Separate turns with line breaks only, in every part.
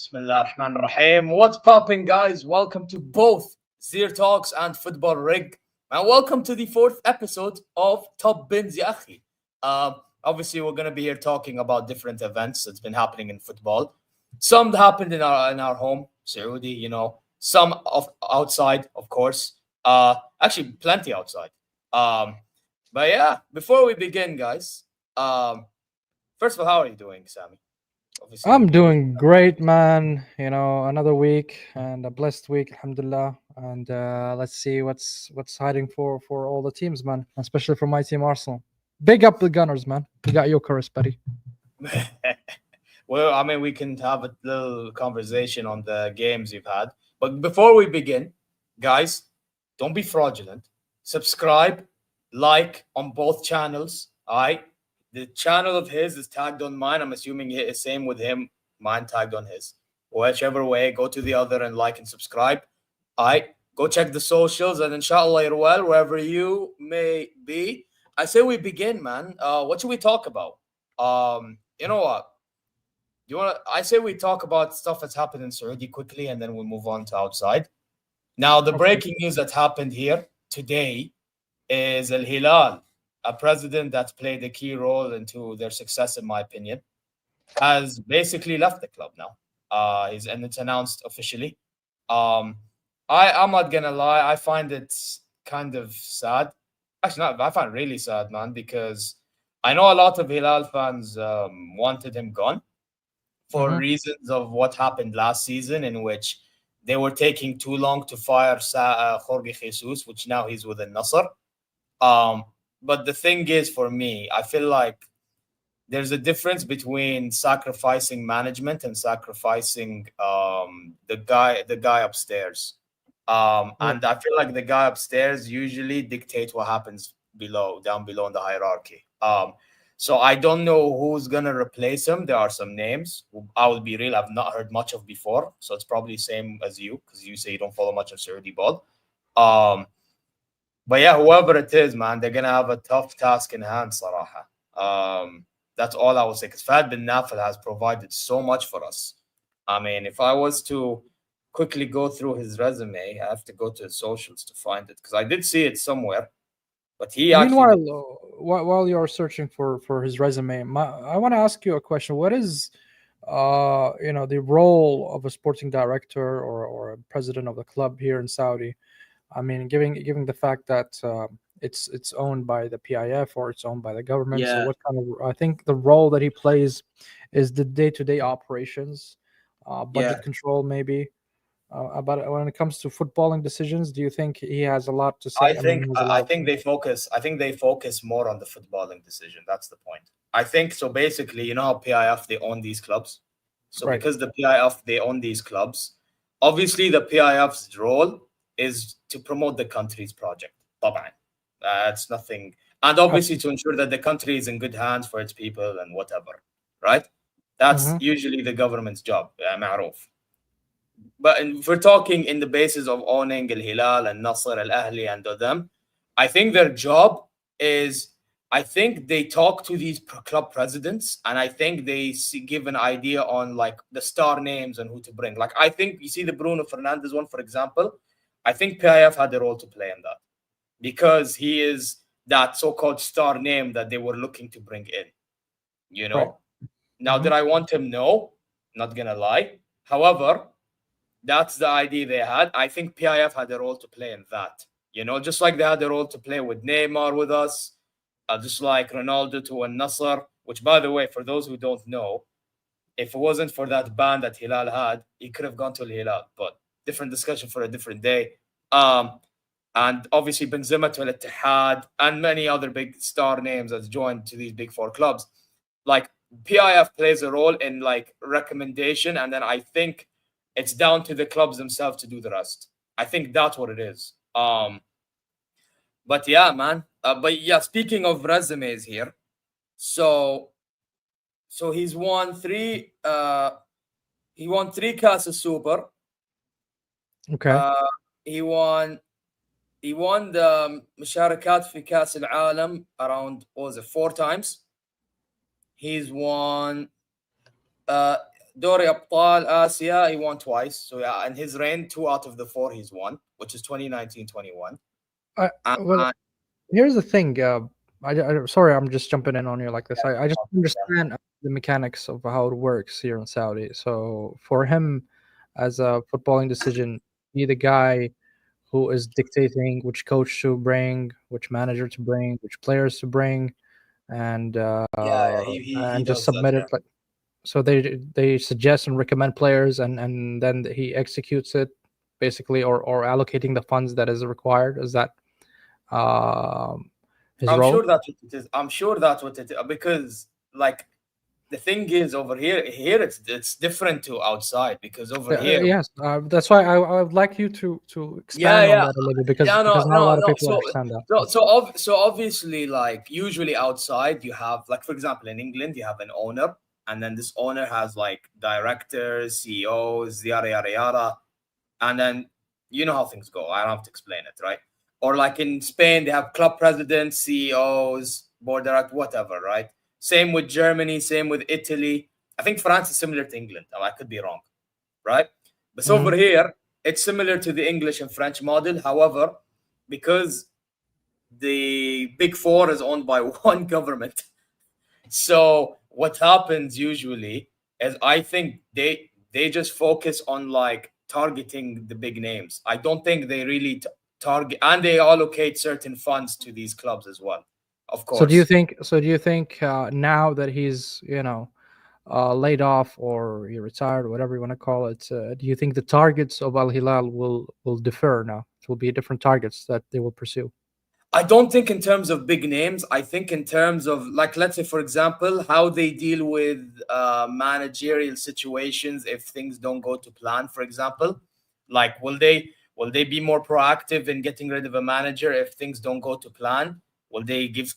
Bismillah ar-Rahman ar-Rahim. What's popping, guys? Welcome to both ZeerTalks and Footbal Rig. And welcome to the fourth episode of Top BINS Ya AKHI. Obviously, we're going to be here talking about different events that's been happening in football. Some happened in our home, Saudi, some of outside, of course. Actually, plenty outside. But yeah, before we begin, guys, first of all, how are you doing, Sammy? Obviously,
I'm doing great, man. Another week and a blessed week, alhamdulillah. And let's see what's hiding for all the teams, man. Especially for my team, Arsenal. Big up the Gunners, man. We got your chorus, buddy.
Well, I mean, we can have a little conversation on the games you've had. But before we begin, guys, don't be fraudulent. Subscribe, like on both channels. All right. The channel of his is tagged on mine. I'm assuming it's same with him. Mine tagged on his. Whichever way, go to the other and like and subscribe. All right. Go check the socials, and inshallah, you're well wherever you may be. I say we begin, man. What should we talk about? You know what? You want to? I say we talk about stuff that's happened in Saudi quickly, and then we'll move on to outside. Now, the
Okay.
breaking news that happened here today is Al Hilal, a president that's played a key role into their success, in my opinion, has basically left the club now. And it's announced officially. Um, I'm not gonna lie, I find it kind of sad. Actually, not. I find it really sad, man, because I know a lot of Hilal fans wanted him gone for
Mm-hmm.
reasons of what happened last season, in which they were taking too long to fire Jorge Jesus, which now he's with the Nasser. Um, but the thing is, for me, I feel like there's a difference between sacrificing management and sacrificing the guy upstairs.
Yeah.
And I feel like the guy upstairs usually dictates what happens down below in the hierarchy. So I don't know who's gonna replace him. There are some names. I will be real. I've not heard much of before, so it's probably same as you because you say you don't follow much of Saudi ball. Um, but yeah, whoever it is, man, they're gonna have a tough task in hand, Saraha. That's all I will say. Because Fad bin Nafel has provided so much for us. I mean, if I was to quickly go through his resume, I have to go to his socials to find it because I did see it somewhere. But he actually
Meanwhile,
did.
while you're searching for his resume, I want to ask you a question. What is the role of a sporting director or a president of the club here in Saudi? I mean, giving the fact that it's owned by the PIF or it's owned by the government. So,
Yeah,
what kind of? I think the role that he plays is the day-to-day operations,
yeah.
budget control, maybe. About when it comes to footballing decisions, do you think he has a lot to
I
say? I mean,
think
he has a
I
lot
I
of.
think they focus. I think they focus more on the footballing decision. That's the point. I think so. Basically, you know how PIF they own these clubs. So
Right.
because the PIF they own these clubs, obviously the PIF's role is to promote the country's project. طبعاً. That's nothing, and obviously to ensure that the country is in good hands for its people and whatever. Right? That's
Mm-hmm.
usually the government's job. معروف. But if we're talking in the basis of owning Al Hilal and Nasser Al Ahli and them, I think their job is. I think they talk to these club presidents, and I think they give an idea on like the star names and who to bring. Like I think you see the Bruno Fernandez one, for example. I think PIF had a role to play in that because he is that so-called star name that they were looking to bring in. You
Right.
know. Now,
Mm-hmm.
did I want him? No, not gonna lie. However, that's the idea they had. I think PIF had a role to play in that. Just like they had a role to play with Neymar with us, just like Ronaldo to Al Nasser, which, by the way, for those who don't know, if it wasn't for that ban that Hilal had, he could have gone to Al Hilal. But different discussion for a different day. Um, and obviously Benzema to Al Ittihad and many other big star names that's joined to these big four clubs. Like PIF plays a role in like recommendation, and then I think it's down to the clubs themselves to do the rest. I think that's what it is. But yeah, man. But yeah, speaking of resumes here, so he's won three. He won three Casa Super.
Okay.
Uh, he won. He won the مشاركات في كأس العالم around what was it 4 times. He's won uh, Dori Abtal Asia, he won twice. So yeah, in his reign, 2 out of the 4 he's won, which is 2019-21.
Well, here's the thing. Sorry, I'm just jumping in on you like this. I just understand the mechanics of how it works here in Saudi. So for him, as a footballing decision, be the guy who is dictating which coach to bring, which manager to bring, which players to bring, and
he
just
does that.
submit
Yeah.
it. Like, so they suggest and recommend players, and then he executes it, basically, or allocating the funds that is required. Is that his
I'm
role?
sure that's what it is. I'm sure that's what it is because like the thing is over here it's different to outside because over here.
Yes, that's why I would like you to
Yeah,
expand on
yeah,
that a little bit, because
yeah. No,
not a
no,
lot of
no.
people understand that.
So obviously, like usually outside, you have like for example in England, you have an owner, and then this owner has like directors, CEOs, yada yada yada, and then you know how things go. I don't have to explain it, right? Or like in Spain, they have club presidents, CEOs, board director, whatever, right? Same with Germany, same with Italy. I think France is similar to England. I could be wrong, right? But so over
Mhm.
here, it's similar to the English and French model. However, because the Big 4 is owned by one government, so what happens usually is I think they just focus on like targeting the big names. I don't think they really target, and they allocate certain funds to these clubs as well. Of
So do you
course.
think? So do you think now that he's laid off or he retired, whatever you want to call it, do you think the targets of Al Hilal will differ now? It will be different targets that they will pursue.
I don't think in terms of big names. I think in terms of like, let's say, for example, how they deal with managerial situations if things don't go to plan. For example, like will they be more proactive in getting rid of a manager if things don't go to plan? Will they give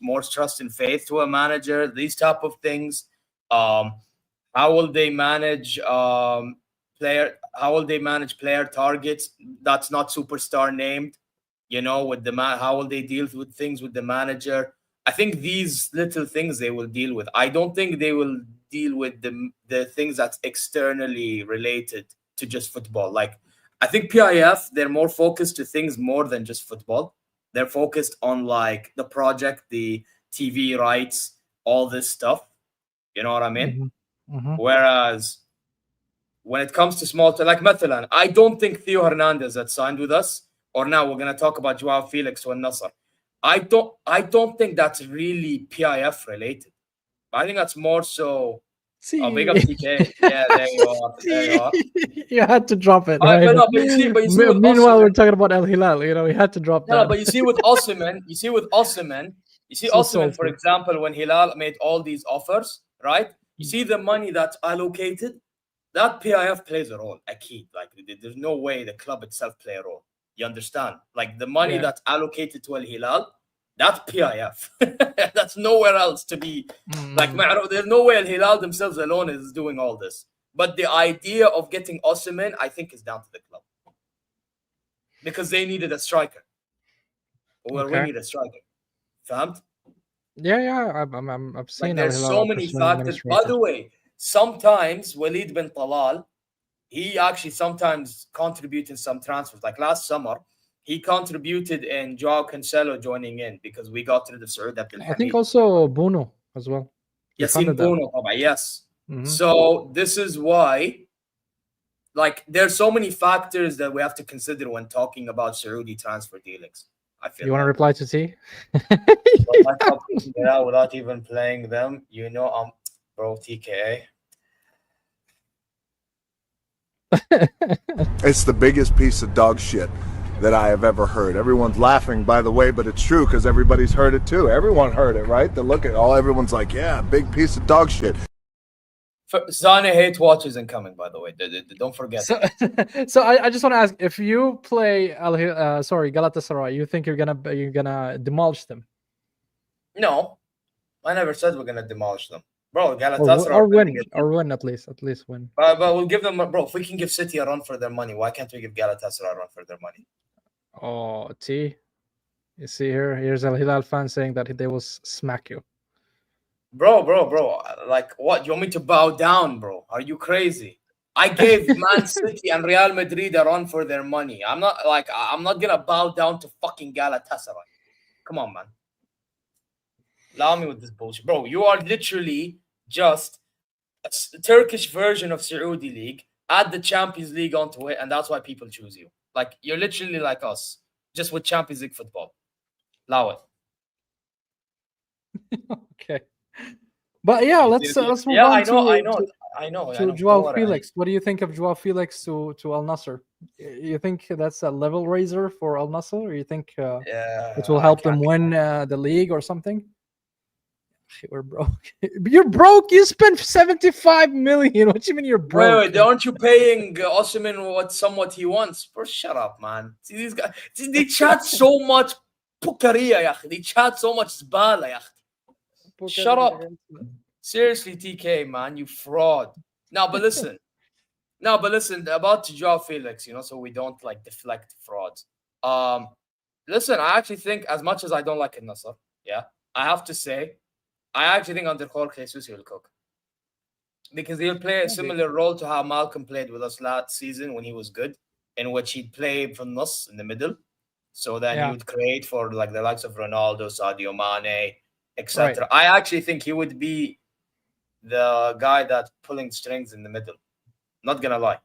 more trust and faith to a manager? These type of things. Um, how will they manage player? How will they manage player targets that's not superstar named? With the man, how will they deal with things with the manager? I think these little things they will deal with. I don't think they will deal with the things that's externally related to just football. Like I think PIF, they're more focused to things more than just football. They're focused on like the project, the TV rights, all this stuff. You know what I mean?
Hmm. Hmm.
Whereas when it comes to like Mathalan, I don't think Theo Hernandez had signed with us, or now we're gonna talk about Joao Felix or Nasser. I don't think that's really PIF related. I think that's more so. Oh, big
See,
up TK. Yeah, there you are. There you
see,
are.
you had to drop it,
I
right?
but no, but you see with
Meanwhile, we're
Osimhen.
talking about Al Hilal. We had to drop
No, no,
that.
but you see
So
Osimhen, for
salty.
example, when Hilal made all these offers, right? You
Mm.
see the money that's allocated. That PIF plays a role, a key. Like there's no way the club itself play a role. You understand? Like the money
Yeah.
that's allocated to Al Hilal, that's PIF. That's nowhere else to be. Like
Mm.
there's no way Al Hilal themselves alone is doing all this. But the idea of getting Osimhen, I think, is down to the club because they needed a striker. Well, we
Okay.
need a striker. Famed?
Yeah, yeah. I've
Like
seen Al
there's
Hilal
so many
pursuing many
factors. By
strikers.
the way, sometimes Walid bin Talal, he actually sometimes contributes in some transfers. Like last summer, he contributed in Joao Cancelo joining in because we got rid of Saud Abdel
I think
Hamid.
also Bono as well. He
Yassine
funded that.
Bono, yes.
Hmm.
So this is why, like, there's so many factors that we have to consider when talking about Saudi transfer dealings. I
You
feel
want to
like.
reply to T?
But my club putting it out without even playing them, I'm bro TKA.
It's the biggest piece of dog shit that I have ever heard. Everyone's laughing, by the way, but it's true because everybody's heard it too. Everyone heard it, right? They look at all. Everyone's like, "Yeah, big piece of dog shit."
Zane hate watch isn't coming, by the way. Don't forget.
So, so I just want to ask, if you play Galatasaray, you think you're gonna demolish them,
No, I never said we're gonna demolish them, bro.
or
Galatasaray are building a team,
win, at least win.
but we'll give them, bro. If we can give City a run for their money, why can't we give Galatasaray a run for their money?
Oh, T. You see here, here's Al Hilal fan saying that they will smack you.
Bro. Like, what? You want me to bow down, bro? Are you crazy? I gave Man City and Real Madrid a run for their money. I'm not gonna bow down to fucking Galatasaray. Come on, man. Allow me with this bullshit, bro. You are literally just a Turkish version of Saudi League. Add the Champions League onto it, and that's why people choose you. Like, you're literally like us, just with Champions League football. Allow it.
Okay. But yeah, let's move
Yeah,
on
I know.
to
Don't
Joao
worry.
Felix. What do you think of Joao Felix to Al Nassr? You think that's a level raiser for Al Nassr, or you think it will help them win the league or something? We're broke. You're broke. You spent 75 million. What do you mean you're broke?
Wait, aren't you paying Osimhen somewhat he wants? Bro, shut up, man. See, these guys, they chat so much pukaria, ya akhi. They chat so much zbala, ya akhi. Shut up. Seriously, TK, man, you fraud. Now, but listen. About Joao Felix, so we don't like deflect frauds. Listen, I actually think, as much as I don't like Al-Nassr, yeah, I have to say, I actually think under Jorge Jesus he will cook. Because he'll play a similar role to how Malcolm played with us last season when he was good, in which he'd play from Nus in the middle. So then he would create for like the likes of Ronaldo, Sadio Mane, etc. Right. I actually think he would be the guy that's pulling strings in the middle. Not gonna lie.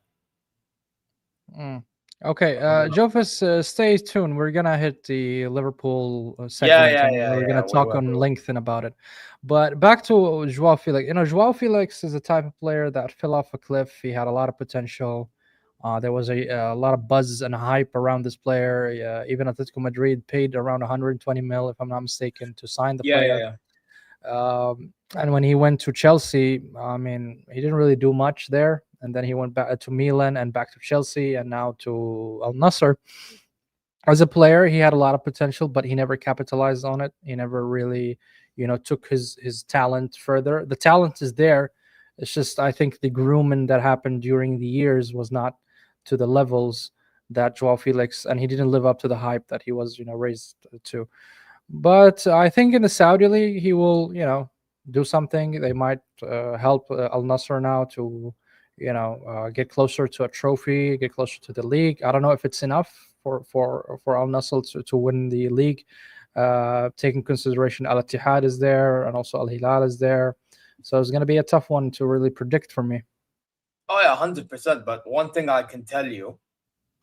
Okay, Jofus, stay tuned. We're gonna hit the Liverpool segment. We're gonna talk on lengthen about it. But back to Joao Felix. Joao Felix is a type of player that fell off a cliff. He had a lot of potential. There was a lot of buzz and hype around this player. Even Atletico Madrid paid around 120 mil, if I'm not mistaken, to sign the player. And when he went to Chelsea, I mean, he didn't really do much there. And then he went back to Milan and back to Chelsea and now to Al Nassr. As a player, he had a lot of potential, but he never capitalized on it. He never really, took his talent further. The talent is there. It's just, I think the grooming that happened during the years was not to the levels that Joao Felix, and he didn't live up to the hype that he was, raised to. But I think in the Saudi League, he will, do something. They might help Al Nassr now to get closer to a trophy, get closer to the league. I don't know if it's enough for Al Nassr to win the league. Taking consideration Al Ittihad is there and also Al Hilal is there, so it's going to be a tough one to really predict for me.
Oh yeah, 100%. But one thing I can tell you,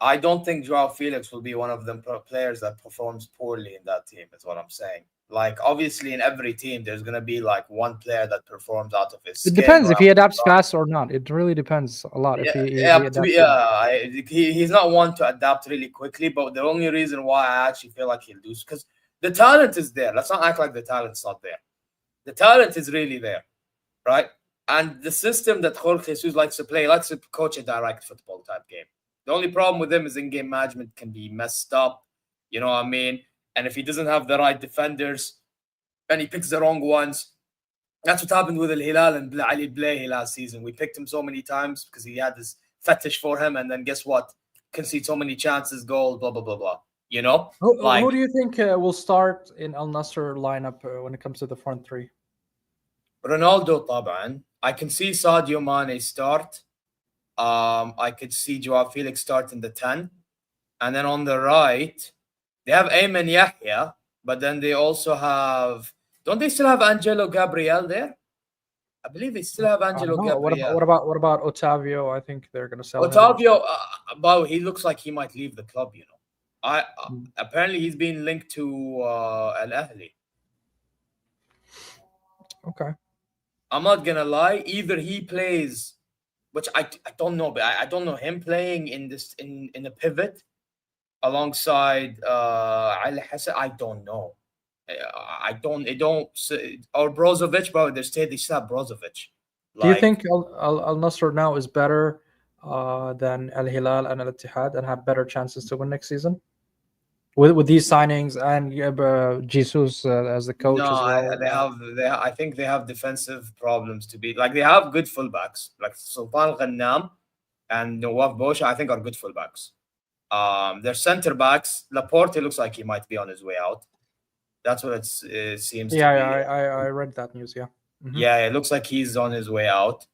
I don't think Joao Felix will be one of them players that performs poorly in that team. Is what I'm saying. Like, obviously, in every team, there's going to be like one player that performs out of his skin.
It depends if he adapts fast or not. It really depends a lot.
He's not one to adapt really quickly, but the only reason why I actually feel like he'll lose, because the talent is there. Let's not act like the talent's not there. The talent is really there, right? And the system that Jorge Jesus likes to play, likes to coach a direct football type game. The only problem with him is in-game management can be messed up. You know what I mean? And if he doesn't have the right defenders and he picks the wrong ones, that's what happened with Al Hilal and Ali Blahi last season. We picked him so many times because he had this fetish for him, and then guess what? Concede so many chances, goal, blah, blah, blah, blah.
Who do you think will start in Al Nassr lineup when it comes to the front three?
Ronaldo, طبعا. I can see Sadio Mane start. I could see Joao Felix start in the 10. And then on the right, they have Ayman Yahya, but then they also have... Don't they still have Angelo Gabriel there? I believe they still have Angelo Gabriel.
What about Otavio? I think they're going to sell
Otavio, he looks like he might leave the club, Apparently, he's been linked to Al Ahly.
Okay.
I'm not going to lie. Either he plays... Which I don't know, but I don't know him playing in a pivot alongside Al Hassan. I don't know. Or Brozovic, bro. They still have Brozovic.
Do you think Al Nassr now is better than Al Hilal and Al Ittihad and have better chances to win next season with these signings and Jesus as the coach?
No,
as well?
I think they have defensive problems to be like. They have good fullbacks like Sultan Ghannam and Nawaf Bosha. I think are good fullbacks. Their center backs, Laporte looks like he might be on his way out. That's what it seems.
Yeah, I read that news. Yeah.
Yeah, it looks like he's on his way out.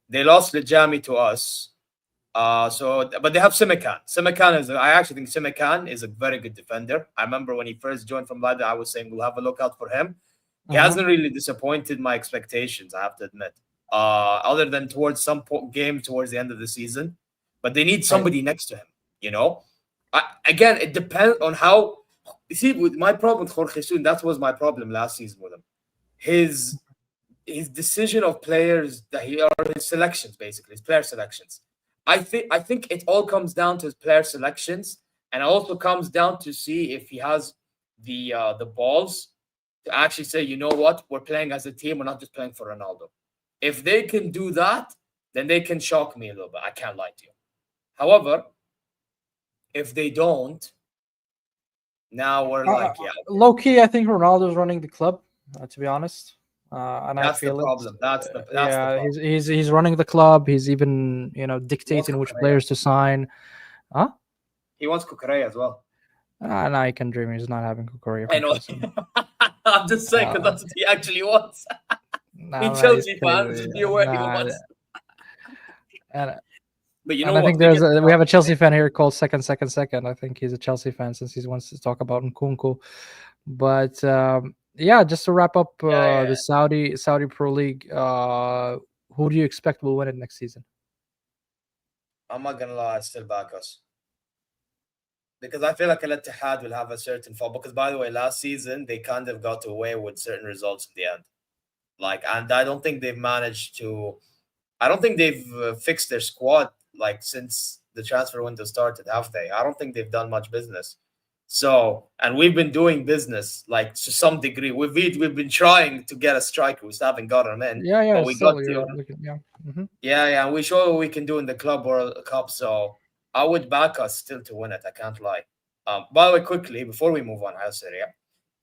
They lost Lijami to us. But they have Simikan. I actually think Simikan is a very good defender. I remember when he first joined from Lada, I was saying we'll have a look out for him. He hasn't really disappointed my expectations, I have to admit. Other than towards some game towards the end of the season. But they need somebody next to him, you know? Again, it depends on how... You see, with my problem with Jorge Soon, that was my problem last season with him. His decision of players, or his selections, basically, his player selections. I think it all comes down to his player selections, and it also comes down to see if he has the balls to actually say, you know what, we're playing as a team, we're not just playing for Ronaldo. If they can do that, then they can shock me a little bit. I can't lie to you. However, if they don't, now we're
low key. I think Ronaldo's running the club. To be honest. And
that's
I feel
the problem. That's the
problem. He's running the club. He's even dictating which players to sign. Huh?
He wants Kukurea as well.
Now you can dream. He's not having Kukurea.
I know. I'm just saying because that's what he actually wants. He Chelsea fans should be aware he wants. But you know what?
I think we have a Chelsea fan here called Second. I think he's a Chelsea fan since he wants to talk about Nkunku. But yeah, just to wrap up the Saudi Pro League, who do you expect will win it next season?
I'm not gonna lie, I still back us because I feel like Al Ittihad will have a certain fall. Because by the way, last season they kind of got away with certain results in the end. And I don't think they've managed to. I don't think they've fixed their squad since the transfer window started, have they? I don't think they've done much business. So, and we've been doing business to some degree. We've been trying to get a striker. We still haven't got him in.
But
we got and we show what we can do in the Club World Cup. So I would back us still to win it. I can't lie. By the way, quickly before we move on,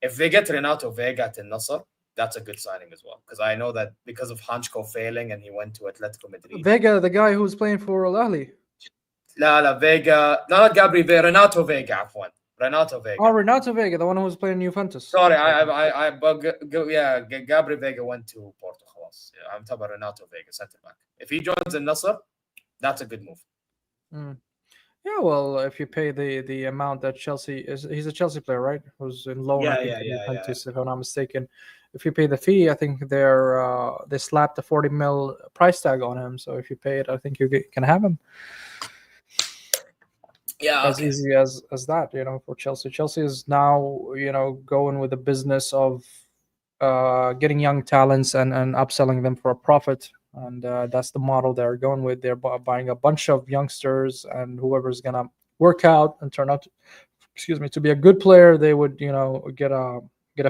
if they get Renato Vega to Nasser, that's a good signing as well. Because I know that because of Hanchko failing and he went to Atletico Madrid.
Vega, the guy who's playing for Al Ahly.
Vega. Not Gabri Vega. Renato Vega. Renato Vega.
Oh, Renato Vega, the one who was playing Juventus.
Sorry, Gabri Vega went to Porto. Yeah, I'm talking about Renato Vega, centre back. If he joins in Nasser, that's a good move.
Yeah, well, if you pay the amount that Chelsea he's a Chelsea player, right? Who's in loan, Juventus, if I'm not mistaken. If you pay the fee, I think they slapped a 40 mil price tag on him. So if you pay it, I think you can have him.
Yeah,
as easy as that, for Chelsea. Chelsea is now, going with the business of getting young talents and upselling them for a profit. And that's the model they're going with. They're buying a bunch of youngsters, and whoever's going to work out and turn out to be a good player, they would, get a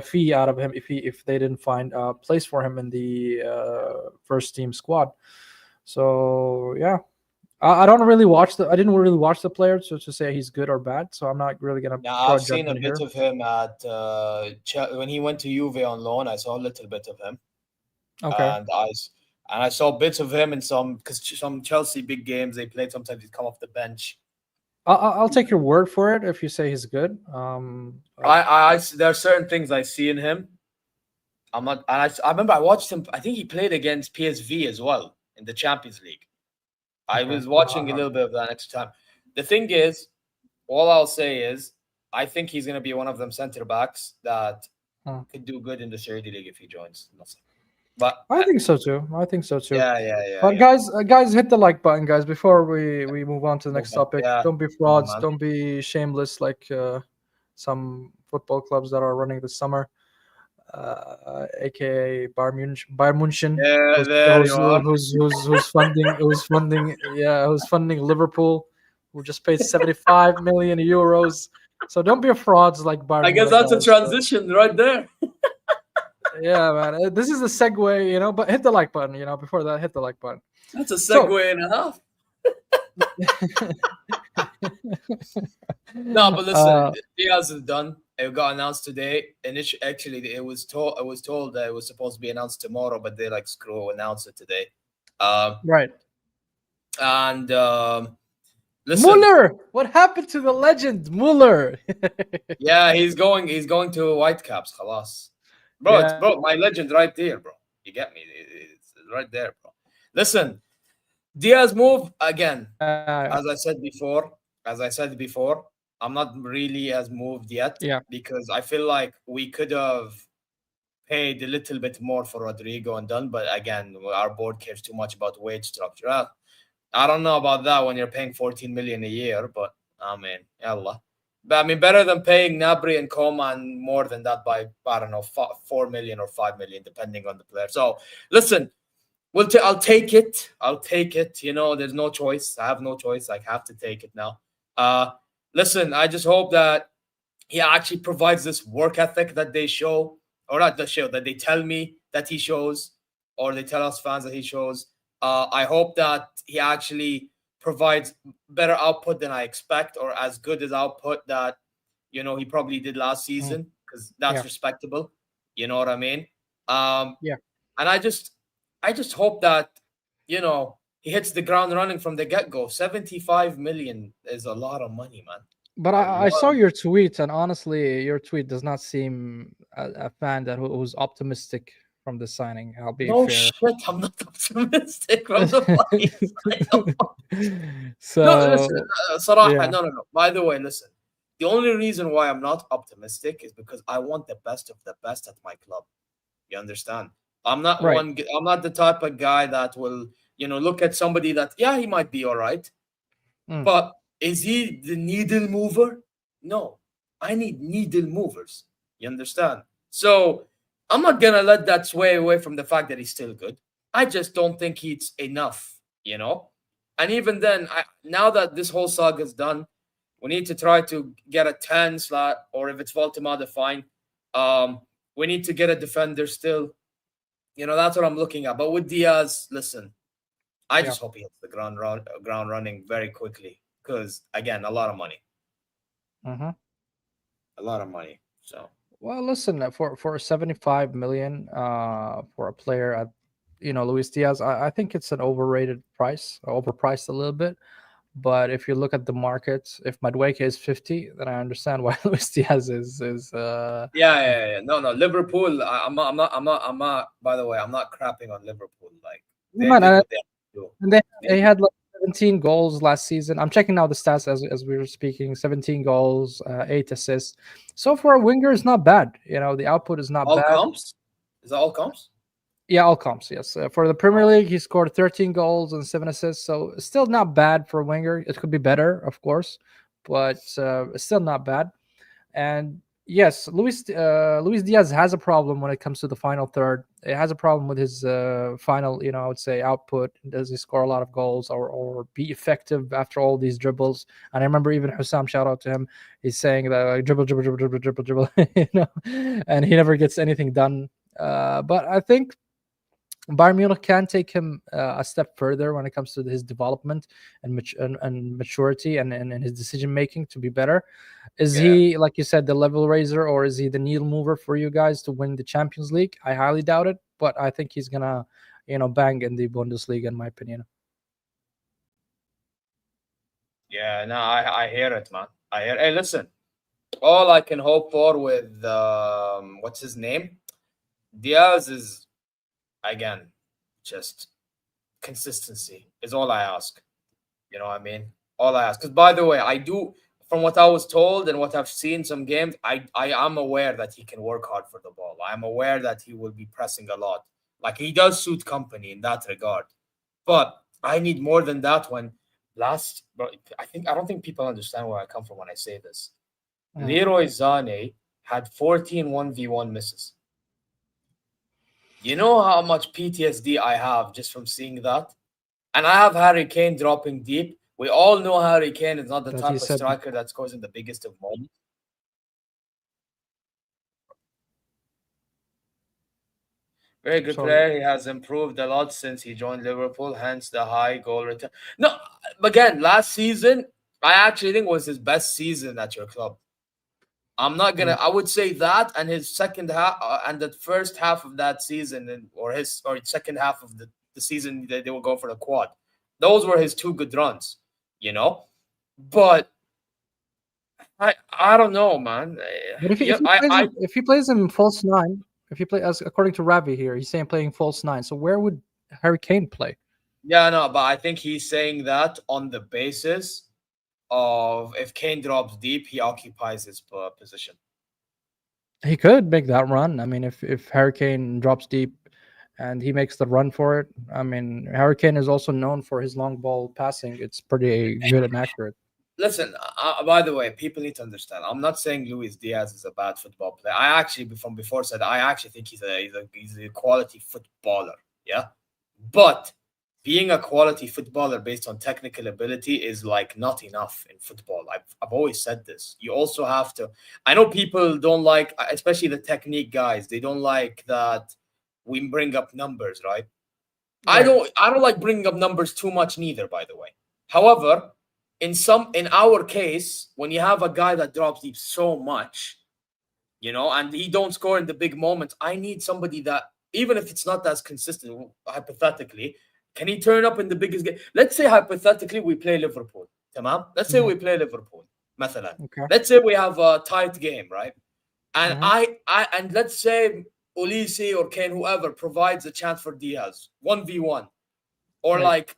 fee out of him if they didn't find a place for him in the first team squad. So, yeah. I didn't really watch the player to say he's good or bad, so I'm not really gonna.
I've seen a bit of him at when he went to Juve on loan. I saw a little bit of him.
Okay.
And I saw bits of him in some Chelsea big games they played. Sometimes he'd come off the bench.
I'll take your word for it if you say he's good.
There are certain things I see in him. I'm not. And I remember I watched him. I think he played against PSV as well in the Champions League. I was watching a little bit of that extra time. The thing is, all I'll say is, I think he's going to be one of them center backs that could do good in the Saudi League if he joins. But
I think so too.
Yeah.
But guys, hit the like button, guys, before we move on to the next topic.
Yeah.
Don't be frauds. Don't be shameless like some football clubs that are running this summer. AKA Bayern Munchen, who's funding Liverpool, who just paid 75 million euros. So don't be frauds like Bayern.
I guess that's a transition right there.
Yeah, man. This is a segue, but hit the like button. Before that, hit the like button.
That's a segue and a half. No, but listen, Diaz is done. It got announced today. Actually, it was told that it was supposed to be announced tomorrow, but they announce it today.
Right.
And listen,
Muller. What happened to the legend Muller?
Yeah, he's going to Whitecaps. Khalas. Bro, my legend right there, bro. You get me? It's right there, bro. Listen, Diaz move again.
Yeah,
As I said before, I'm not really as moved yet
yeah.
because I feel like we could have paid a little bit more for Rodrigo and done, but again, our board cares too much about wage structure. I don't know about that when you're paying 14 million a year, but I mean, yallah. But I mean, better than paying Nabri and Coman more than that by, I don't know, 4 million or 5 million, depending on the player. So listen, I'll take it. I'll take it. You know, there's no choice. I have no choice. I have to take it now. Uh, listen, I just hope that he actually provides this work ethic that they show, or not the show that they tell me that he shows, or they tell us fans that he shows. I hope that he actually provides better output than I expect, or as good as output that he probably did last
Mm,
season, because that's
yeah,
respectable. You know what I mean? Um,
yeah.
and I just hope that he hits the ground running from the get go. 75 million is a lot of money, man.
But
A
I
lot
saw
of
your tweet, and honestly, your tweet does not seem a fan who's optimistic from the signing. I'll be
No
fair.
shit, I'm not optimistic from the fucking side. No,
So
listen, Sarah,
yeah,
no. By the way, listen. The only reason why I'm not optimistic is because I want the best of the best at my club. You understand?
right.
I'm not the type of guy that will, look at somebody that, yeah, he might be all right,
Mm,
but is he the needle mover? No. I need needle movers. You understand? So I'm not gonna let that sway away from the fact that he's still good. I just don't think he's enough. And even then, now that this whole saga is done, we need to try to get a 10 slot, or if it's Voltemade, fine. Um, we need to get a defender still. That's what I'm looking at. But with Diaz, listen, I
yeah.
just hope he hits the ground running very quickly, because again, a lot of money,
Hmm.
a lot of money. So
Well, listen, for 75 million for a player at Luis Diaz, I think it's an overrated price, overpriced a little bit. But if you look at the market, if Madueke is 50, then I understand why Luis Diaz is
yeah. No. Liverpool. I'm not. By the way, I'm not crapping on Liverpool. Like, they
man,
did what they had to do.
and they
They
had like 17 goals last season. I'm checking now the stats as we were speaking. 17 goals, 8 assists. So for a winger, it's not bad. The output is not
all
bad.
comps. Is that all comps?
Yeah, all comps. Yes, for the Premier League, he scored 13 goals and 7 assists. So still not bad for a winger. It could be better, of course, but it's still not bad. And yes, Luis Diaz has a problem when it comes to the final third. It has a problem with his final, I would say, output. Does he score a lot of goals or be effective after all these dribbles? And I remember even Hussam, shout out to him, he's saying that like, dribble, dribble, dribble, dribble, dribble, dribble, and he never gets anything done. But I think Bayern Munich can take him a step further when it comes to his development and maturity and his decision making to be better. Is
Yeah.
he, like you said, the level raiser, or is he the needle mover for you guys to win the Champions League? I highly doubt it, but I think he's gonna, bang in the Bundesliga, in my opinion.
Yeah. No, I hear it, man. I hear. Hey, listen. All I can hope for with what's his name, Diaz, is again just consistency is all I ask. You know what I mean? All I ask. Because by the way, I do, from what I was told and what I've seen some games, I am aware that he can work hard for the ball. I'm aware that he will be pressing a lot. Like, he does suit company in that regard. But I need more than that. Bro, I don't think people understand where I come from when I say this.
Mm.
Leroy Zane had 14 1v1 misses. You know how much PTSD I have just from seeing that? And I have Harry Kane dropping deep. We all know Harry Kane is not the
That he
type of
said.
striker that scores in the biggest of moments. Very good
Sorry.
player. He has improved a lot since he joined Liverpool, hence the high goal return. No, again, last season, I actually think was his best season at your club.
Mm.
I would say that, and his second half, and the first half of that season, or second half of the season that they will go for the quad. Those were his two good runs, you know? But I don't know, man.
But if he,
Yeah,
if he plays him false nine. If you play, as according to Ravi here, he's saying playing false nine. So where would Harry Kane play?
Yeah, no, but I think he's saying that on the basis of if Kane drops deep, he occupies his position.
He could make that run. I mean, if Harry Kane drops deep and he makes the run for it, I mean, Harry Kane is also known for his long ball passing. It's pretty good and accurate.
Listen, by the way, people need to understand. I'm not saying Luis Diaz is a bad football player. I actually, from before, said I actually think he's a quality footballer. Yeah, but being a quality footballer based on technical ability is like not enough in football. I've always said this. You also have to. I know people don't like, especially the technique guys. They don't like that we bring up numbers, right? I don't like bringing up numbers too much neither. By the way, however, in our case, when you have a guy that drops deep so much, and he don't score in the big moments, I need somebody that, even if it's not as consistent, hypothetically, can he turn up in the biggest game? Let's say hypothetically we play Liverpool. Tamam? Let's say we play Liverpool. مثلا.
Okay.
Let's say we have a tight game, right? And and let's say Ulisi or Kane, whoever, provides a chance for Diaz, 1v1, or
Right.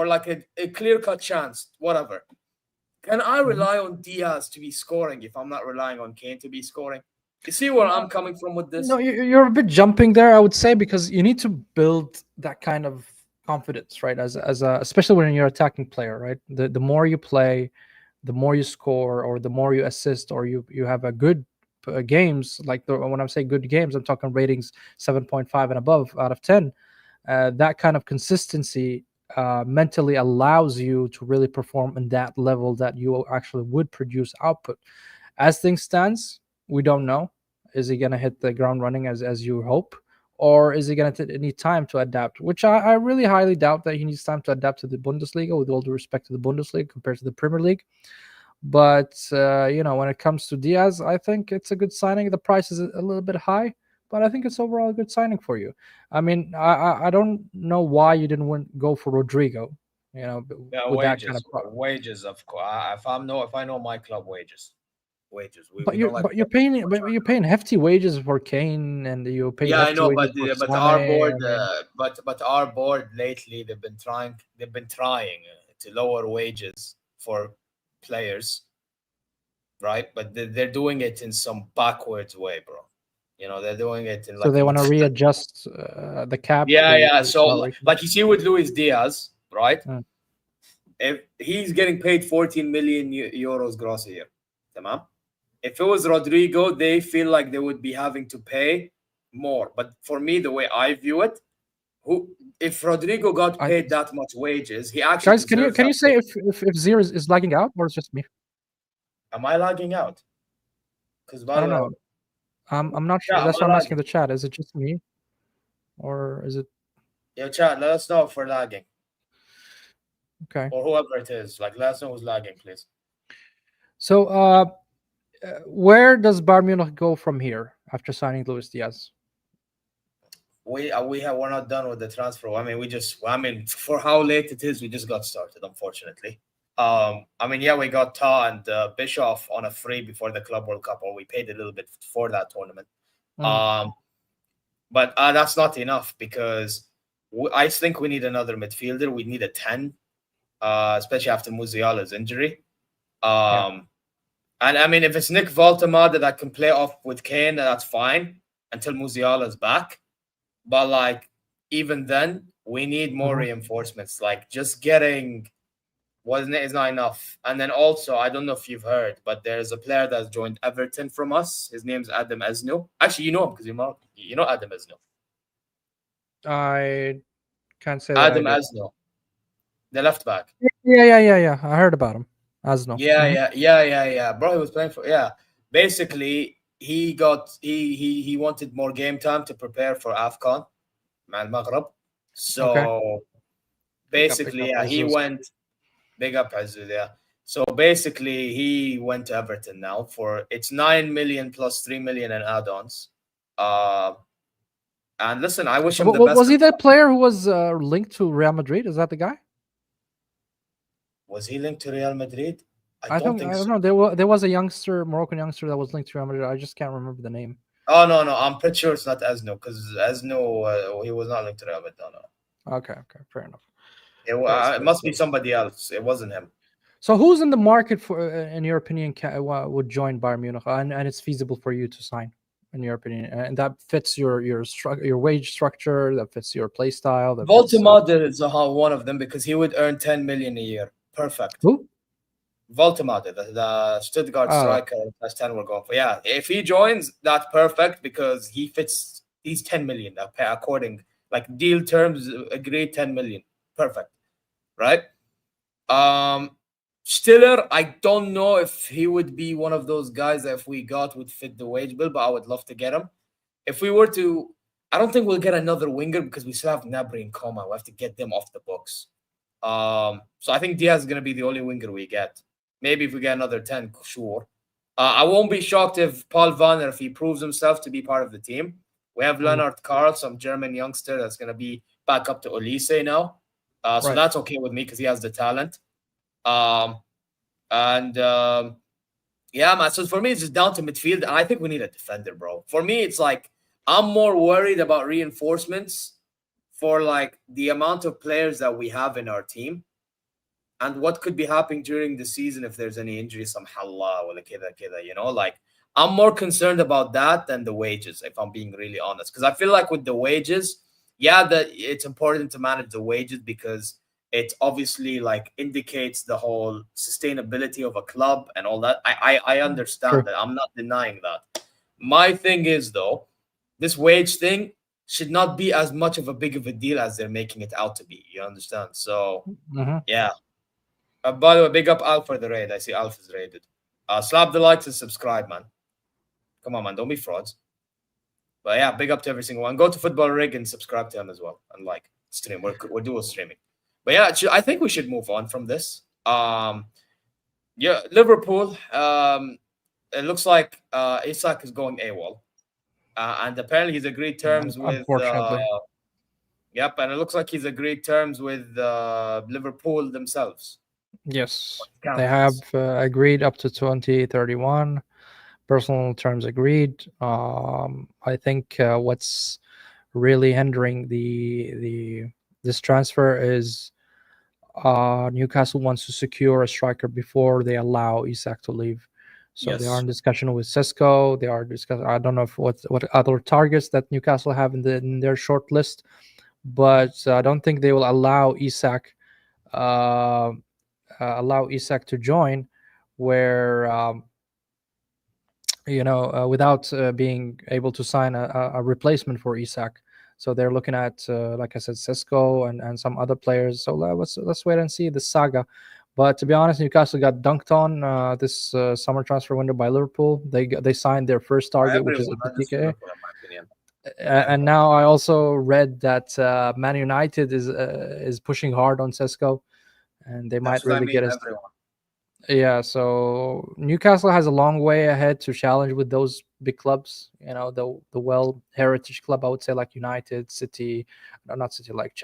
like a clear-cut chance, whatever. Can I rely on Diaz to be scoring if I'm not relying on Kane to be scoring? You see where I'm coming from with this?
No, you're a bit jumping there, I would say, because you need to build that kind of confidence, right? As a, especially when you're attacking player, right? The more you play, the more you score, or the more you assist, or you have a good games. Like when I'm saying good games, I'm talking ratings 7.5 and above out of 10. That kind of consistency mentally allows you to really perform in that level that you actually would produce output. As things stands, we don't know. Is he going to hit the ground running as you hope? Or is he going to need time to adapt? Which I really highly doubt that he needs time to adapt to the Bundesliga, with all due respect to the Bundesliga compared to the Premier League. But, when it comes to Diaz, I think it's a good signing. The price is a little bit high, but I think it's overall a good signing for you. I mean, I don't know why you didn't go for Rodrigo,
Yeah,
with that kind of product.
wages, of course. If I know my club wages. We
But
don't like
you're paying hefty wages for Kane, and you're paying
yeah, I
hefty
know,
wages for
but our
Sane.
board,
I mean,
but our board lately they've been trying to lower wages for players, right? But they're doing it in some backwards way, bro. They're doing it in
so
like
they want to readjust the cap.
yeah.
The
So
valuation.
like you see with Luis Diaz, right?
Mm.
If he's getting paid 14 million euros gross a year, tamam? If it was Rodrigo, they feel like they would be having to pay more. But for me, the way I view it, if Rodrigo got paid that much wages, he actually
Guys, can you
deserves
say
that
if Zier is lagging out, or it's just me?
pay. Am I lagging out? Because by
I don't
the way,
know. I'm not sure.
yeah, am
That's
I
why I'm asking
lagging?
the chat. Is it just me, or is it
Yo, chat, let us know if we're lagging,
okay?
or whoever it is. Like, let us know who's lagging, please.
So, where does Bayern Munich go from here after signing Luis Diaz?
We're not done with the transfer. I mean, for how late it is, we just got started, unfortunately. We got Ta and Bischoff on a free before the Club World Cup, or we paid a little bit for that tournament. But that's not enough, because I think we need another midfielder. We need a 10, especially after Musiala's injury. And I mean, if it's Nick Voltemade that can play off with Kane, that's fine until Musiala's back. But like, even then, we need more reinforcements. Like, just getting is not enough. And then also, I don't know if you've heard, but there's a player that's joined Everton from us. His name's Adam Esno. Actually, you know him because you know Adam Esno.
I can't say that.
Adam Esno, the left back.
Yeah. I heard about him. Asno.
Yeah. Bro, he was playing for Basically, he wanted more game time to prepare for AFCON, Mal Maghreb. So basically, he went big up Azul, yeah. So basically, he went to Everton now it's 9 million plus 3 million in add-ons. And listen, I wish him the best.
Was he that player who was linked to Real Madrid? Is that the guy?
Was he linked to Real Madrid?
I don't know. There was a Moroccan youngster that was linked to Real Madrid. I just can't remember the name.
Oh no, I'm pretty sure it's not Esno because Esno he was not linked to Real Madrid. No.
Okay, fair enough.
It must be somebody else. It wasn't him.
So who's in the market for, in your opinion, would join Bayern Munich, and it's feasible for you to sign, in your opinion, and that fits your wage structure, that fits your play style, that fits,
Voltemade is one of them because he would earn 10 million a year. Perfect.
who?
Voltemade, the Stuttgart
Ah,
striker, that's 10 we're going for. Yeah, if he joins, that's perfect because he fits these 10 million according, like deal terms agreed 10 million. Perfect. Right? Stiller, I don't know if he would be one of those guys that if we got would fit the wage bill, but I would love to get him. If we were to, I don't think we'll get another winger because we still have Gnabry and Coman. We have to get them off the books. So I think Diaz is going to be the only winger we get. Maybe if we get another 10, sure. I won't be shocked if Paul Vanner, if he proves himself to be part of the team. We have Leonard Karl, some German youngster that's going to be back up to Olise now. So that's okay with me because he has the talent. Yeah, man. So for me, it's just down to midfield. And I think we need a defender, bro. For me, it's like I'm more worried about reinforcements for like the amount of players that we have in our team and what could be happening during the season if there's any injuries, some halla or kida, you know, like I'm more concerned about that than the wages, if I'm being really honest. Because I feel like with the wages, yeah, that it's important to manage the wages because it obviously like indicates the whole sustainability of a club and all that. I understand that. I'm not denying that. My thing is though, this wage thing should not be as much of a big of a deal as they're making it out to be. You understand? So yeah. By the way, big up Alf for the raid. I see Alf is raided. Slap the likes and subscribe, man. Come on, man. Don't be frauds. But yeah, big up to every single one. Go to Footbal Rig and subscribe to him as well. And like stream. We're dual streaming. But yeah, I think we should move on from this. Yeah, Liverpool. It looks like Isak is going AWOL. And apparently he's agreed terms with yep, and it looks like he's agreed terms with Liverpool themselves.
Yes, they have agreed up to 2031. Personal terms agreed. I think what's really hindering this transfer is Newcastle wants to secure a striker before they allow Isak to leave. So they are in discussion with Cisco. They are discussing. I don't know what other targets that Newcastle have in their short list, but I don't think they will allow Isak to join, where without being able to sign a replacement for Isak. So they're looking at, like I said, Cisco and some other players. So let's wait and see the saga. But to be honest, Newcastle got dunked on this summer transfer window by Liverpool. They signed their first target, which is PK. And now I also read that Man United is pushing hard on Cisco, and they might really get us. Yeah, so Newcastle has a long way ahead to challenge with those big clubs. You know, the well heritage club, I would say, like United, City, not City, like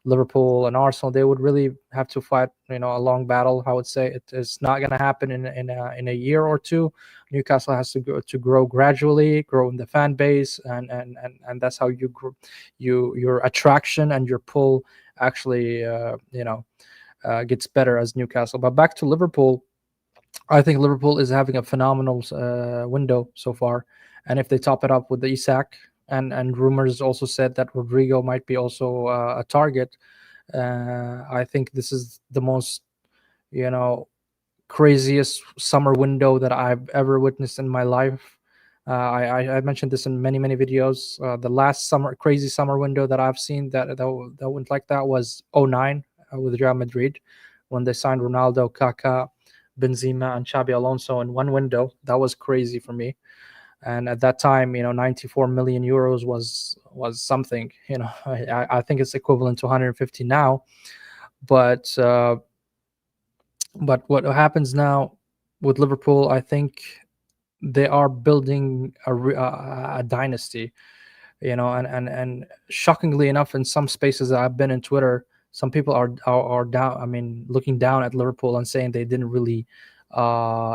Liverpool and Arsenal. They would really have to fight, a long battle. I would say it's not going to happen in a year or two. Newcastle has to grow gradually, grow in the fan base, and that's how you grow, your attraction and your pull actually, gets better as Newcastle. But back to Liverpool, I think Liverpool is having a phenomenal window so far, and if they top it up with the Isak, and rumors also said that Rodrigo might be also a target, I think this is the most craziest summer window that I've ever witnessed in my life. I mentioned this in many videos. The last crazy summer window that I've seen that went like that was 2009 with Real Madrid, when they signed Ronaldo, Kaká, Benzema, and Xabi Alonso in one window. That was crazy for me. And at that time, 94 million euros was something. I think it's equivalent to 150 now. But what happens now with Liverpool, I think they are building a dynasty. And shockingly enough, in some spaces that I've been in Twitter, some people are down. I mean, looking down at Liverpool and saying they didn't really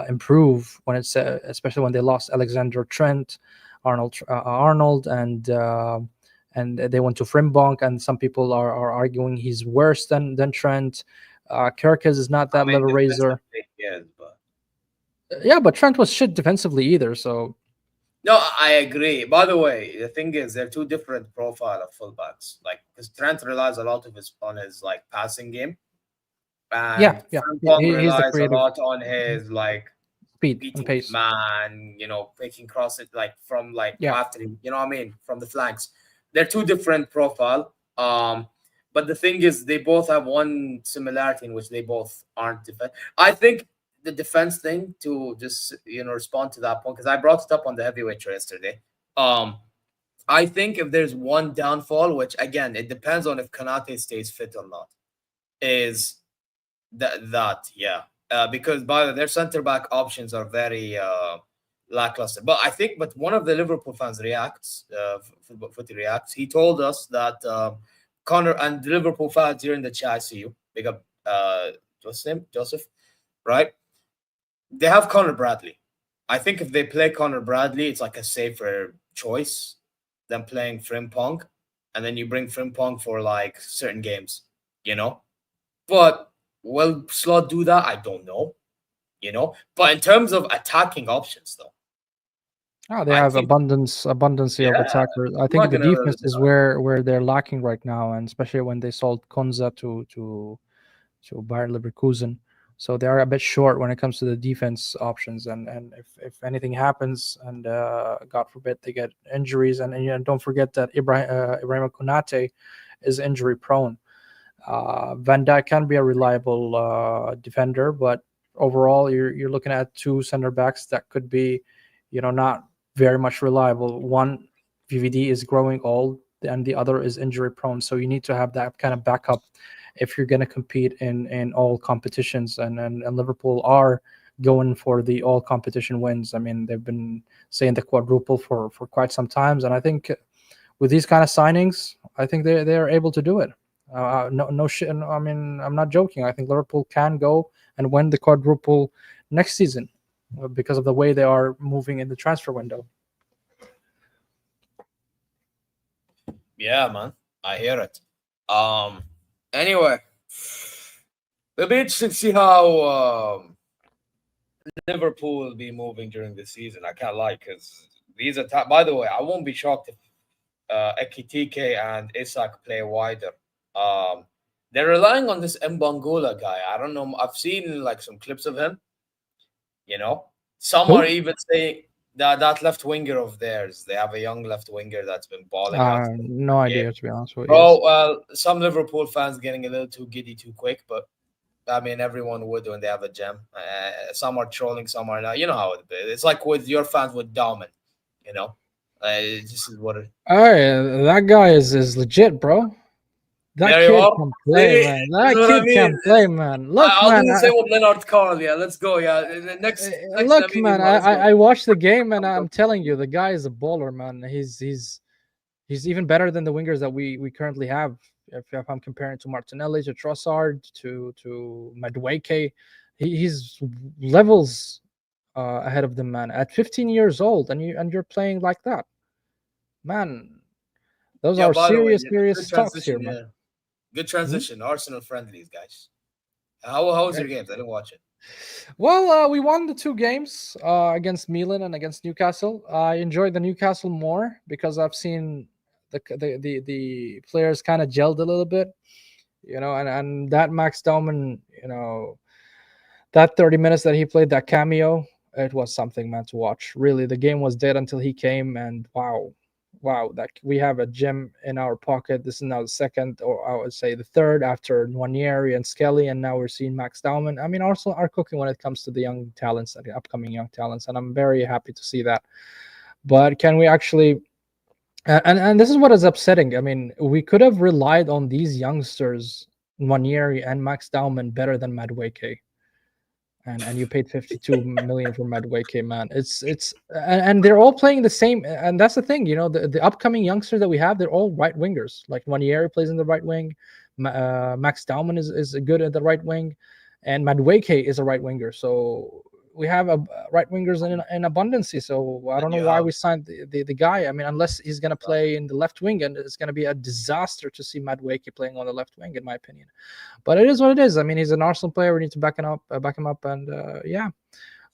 improve when it's especially when they lost Alexander Trent, Arnold, and they went to Frimpong, and some people are arguing he's worse than Trent. Kerkez is not that level raiser.
Yes, but
Yeah, but Trent was shit defensively either. So
no, I agree. By the way, the thing is, they're two different profile of fullbacks. Like, because Trent relies a lot of his on his like passing game, and
yeah,
Frimpong
he's the
relies a
creative
lot on his like
speed and
beating
pace.
man, making crosses like from like
Yeah.
after him, you know what I mean, from the flanks. They're two different profile. But the thing is, they both have one similarity in which they both aren't defense. I think the defense thing, to just respond to that point, because I brought it up on the heavyweight show yesterday. I think if there's one downfall, which again it depends on if Kanate stays fit or not, is because by the way, their center back options are very lackluster. But one of the Liverpool fans reacts, Footy reacts. He told us that Connor and the Liverpool fans here in the chat, I see you, big up Joseph, right? They have Connor Bradley. I think if they play Connor Bradley, it's like a safer choice than playing Frimpong, and then you bring Frimpong for like certain games, But will Slot do that? I don't know, But in terms of attacking options, though,
they have abundance of attackers. I think the defense is where they're lacking right now, and especially when they sold Konza to Bayer Leverkusen. So they are a bit short when it comes to the defense options, and if anything happens, and God forbid they get injuries, and don't forget that Ibrahim Konate is injury prone. Van Dijk can be a reliable defender, but overall you're looking at two center backs that could be, not very much reliable. One, VVD is growing old, and the other is injury prone. So you need to have that kind of backup if you're going to compete in all competitions, and Liverpool are going for the all competition wins. I mean, they've been saying the quadruple for quite some times, and I think with these kind of signings, I think they're able to do it. No shit. I mean, I'm not joking. I think Liverpool can go and win the quadruple next season because of the way they are moving in the transfer window.
Yeah, man, I hear it. Anyway, it'll be interesting to see how Liverpool will be moving during the season. I can't lie, because these are. By the way, I won't be shocked if Ekitike and Isak play wider. They're relying on this Mbangula guy. I don't know. I've seen like some clips of him. Some are even saying that left winger of theirs. They have a young left winger that's been balling out.
No idea, to be honest with you.
Oh, well, some Liverpool fans getting a little too giddy too quick, but I mean, everyone would when they have a gem. Some are trolling, some are not. You know how it is. It's like with your fans with Dauman. This is what it.
Hey, that guy is legit, bro. That kid can play, man. That kid can play, man. Look,
I'll do the same with Leonard Carl. Yeah, let's go. Yeah, next
look, man. I watched the game, and I'm telling you, the guy is a baller, man. He's even better than the wingers that we currently have. If I'm comparing to Martinelli, to Trossard, to Madueke, he's levels ahead of them, man. At 15 years old, and you're playing like that, man. Those are serious talks here, man.
Yeah. Good transition. Arsenal friendlies, guys. How was your games? I didn't watch it.
Well, we won the two games against Milan and against Newcastle. I enjoyed the Newcastle more because I've seen the players kind of gelled a little bit, and that Max Dauman, that 30 minutes that he played, that cameo, it was something, man, to watch. Really, the game was dead until he came, and wow, that we have a gem in our pocket. This is now the second, or I would say the third, after Nwaneri and Skelly, and now we're seeing Max Dauman. I mean, Arsenal are cooking when it comes to the young talents and the upcoming young talents, and I'm very happy to see that. But can we actually, and this is what is upsetting. I mean, we could have relied on these youngsters, Nwaneri and Max Dauman, better than Madueke. And you paid 52 million for Madueke, man. It's and they're all playing the same, and that's the thing, the upcoming youngsters that we have, they're all right wingers. Like Nwaneri plays in the right wing, Max Dauman is good at the right wing, and Madueke is a right winger. So we have a right wingers in abundance. So I don't know why we signed the guy. I mean, unless he's going to play in the left wing, and it's going to be a disaster to see Madueke playing on the left wing, in my opinion. But it is what it is. I mean, he's an Arsenal player. We need to back him up, and yeah.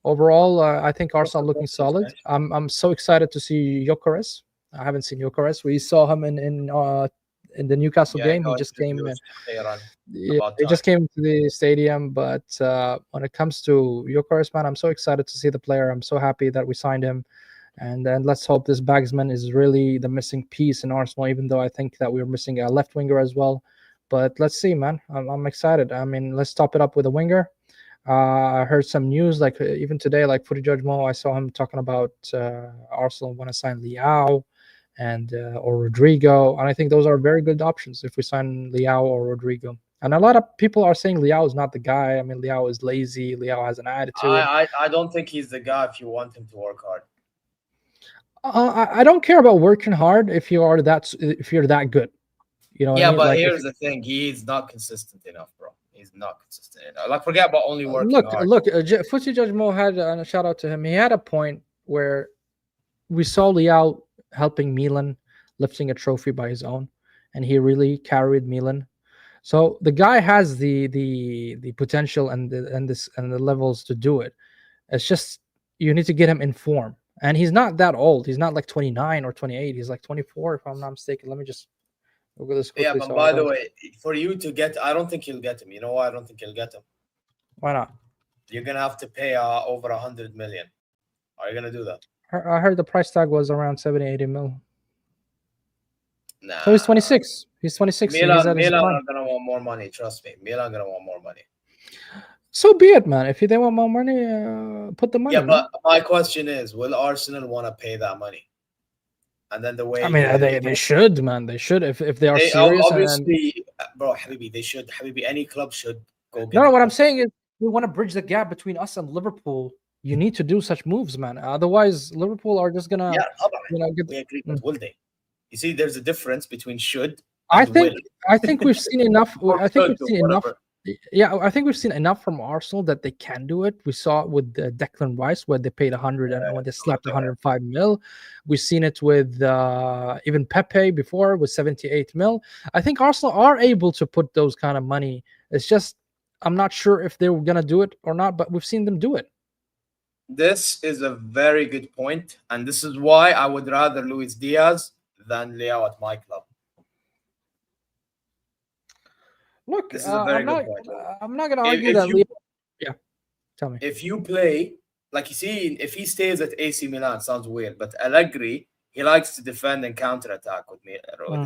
Overall, I think Arsenal looking solid. I'm so excited to see Gyökeres. I haven't seen Gyökeres. We saw him in the Newcastle game. He just came in. He just came to the stadium. But when it comes to Gyökeres, man, I'm so excited to see the player. I'm so happy that we signed him. And then let's hope this Bagsman is really the missing piece in Arsenal, even though I think that we're missing a left winger as well. But let's see, man. I'm excited. I mean, let's top it up with a winger. I heard some news, like even today, like Footy Judge Mo, I saw him talking about Arsenal want to sign Leao and or Rodrigo, and I think those are very good options if we sign Leao or Rodrigo. And a lot of people are saying Leao is not the guy. I mean, Leao is lazy. Leao has an attitude.
I don't think he's the guy if you want him to work hard.
I don't care about working hard if you're that good. You know.
Yeah, but
like
here's the thing: he's not consistent enough, bro. He's not consistent enough. Like, forget about only working hard.
Look. Footy Judge Mo had a shout out to him. He had a point where we saw Leao helping Milan, lifting a trophy by his own, and he really carried Milan. So the guy has the potential and the levels to do it. It's just you need to get him in form, and he's not that old. He's not like 29 or 28. He's like 24, if I'm not mistaken. Let me just look at this quickly.
Yeah, but by the way, for you to get, I don't think you'll get him. You know why I don't think you'll get him?
Why not?
You're gonna have to pay over 100 million. Are you gonna do that?
I heard the price tag was around 70, 80 mil.
Nah.
So he's 26. He's 26.
Milan are gonna want more money. Trust me, Milan gonna want more money.
So be it, man. If they want more money, put the money.
Yeah, but my question is, will Arsenal want to pay that money? And then the way
I mean, they should, man. They should if they are serious.
Obviously, bro, Habibi, they should. Habibi, any club should go.
No, what I'm saying is, we want to bridge the gap between us and Liverpool. You need to do such moves, man. Otherwise, Liverpool are just gonna.
Yeah, we agree, but will they? You see, there's a difference between should. I
think we've seen enough. I think we've seen enough. Yeah, I think we've seen enough from Arsenal that they can do it. We saw it with Declan Rice, where they paid 100 and when they slapped 105 mil. We've seen it with even Pepe before with 78 mil. I think Arsenal are able to put those kind of money. It's just I'm not sure if they were gonna do it or not, but we've seen them do it.
This is a very good point, and this is why I would rather Luis Diaz than Leao at my club.
Look,
this is a very good point.
I'm not going to argue that. Yeah, tell me.
If you play, like you see, if he stays at AC Milan, sounds weird, but Allegri, he likes to defend and counter-attack with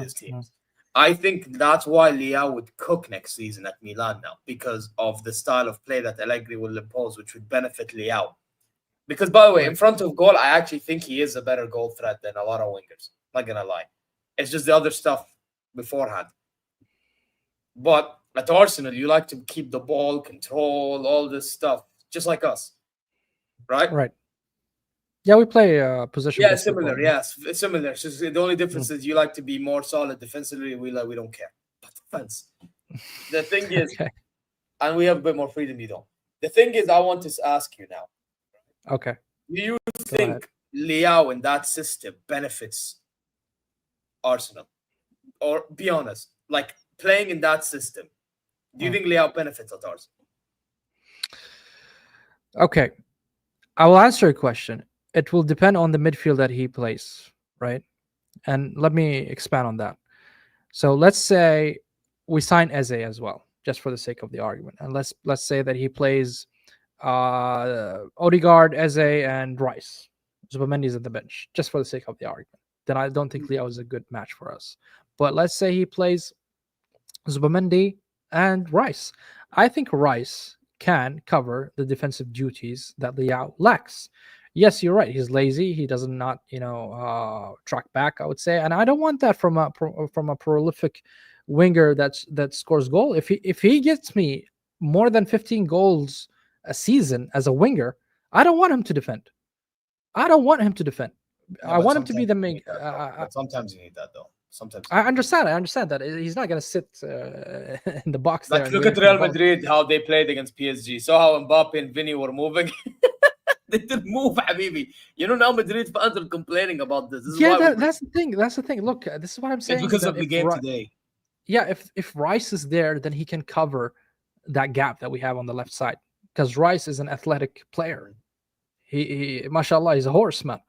his teams. I think that's why Leao would cook next season at Milan now, because of the style of play that Allegri will impose, which would benefit Leao. Because, by the way, in front of goal, I actually think he is a better goal threat than a lot of wingers. Not going to lie. It's just the other stuff beforehand. But at Arsenal, you like to keep the ball, control, all this stuff, just like us. Right?
Right. Yeah, we play position.
Yeah, similar. Football. Yes, similar. So the only difference is you like to be more solid defensively. We don't care. But defense. The thing is, and we have a bit more freedom, you don't. The thing is, I want to ask you now.
Okay.
Do you think Leao in that system benefits Arsenal? Or be honest, like playing in that system, do you think Leao benefits at Arsenal?
Okay. I will answer your question. It will depend on the midfield that he plays, right? And let me expand on that. So let's say we sign Eze as well, just for the sake of the argument. And let's say that he plays Odegaard, Eze, and Rice. Zubamendi's at the bench, just for the sake of the argument. Then I don't think Leao is a good match for us. But let's say he plays Zubamendi and Rice. I think Rice can cover the defensive duties that Leao lacks. Yes, you're right. He's lazy. He does not, track back, I would say. And I don't want that from a prolific winger that scores goal. If he gets me more than 15 goals a season as a winger, I don't want him to defend. I don't want him to defend. I want him to be the main.
But sometimes you need that, though. sometimes.
I understand that he's not going to sit in the box there.
Like,
and
look
wait
at
for
Real
the ball.
Madrid, how they played against PSG. Saw how Mbappe and Vinny were moving. They didn't move, Habibi. You know, now Madrid fans are complaining about this. This is
Yeah,
why
that's the thing. That's the thing. Look, this is what I'm
it's
saying.
because
that
of the
if
game today.
Yeah, if Rice is there, then he can cover that gap that we have on the left side, because Rice is an athletic player. He mashallah, he's a horseman.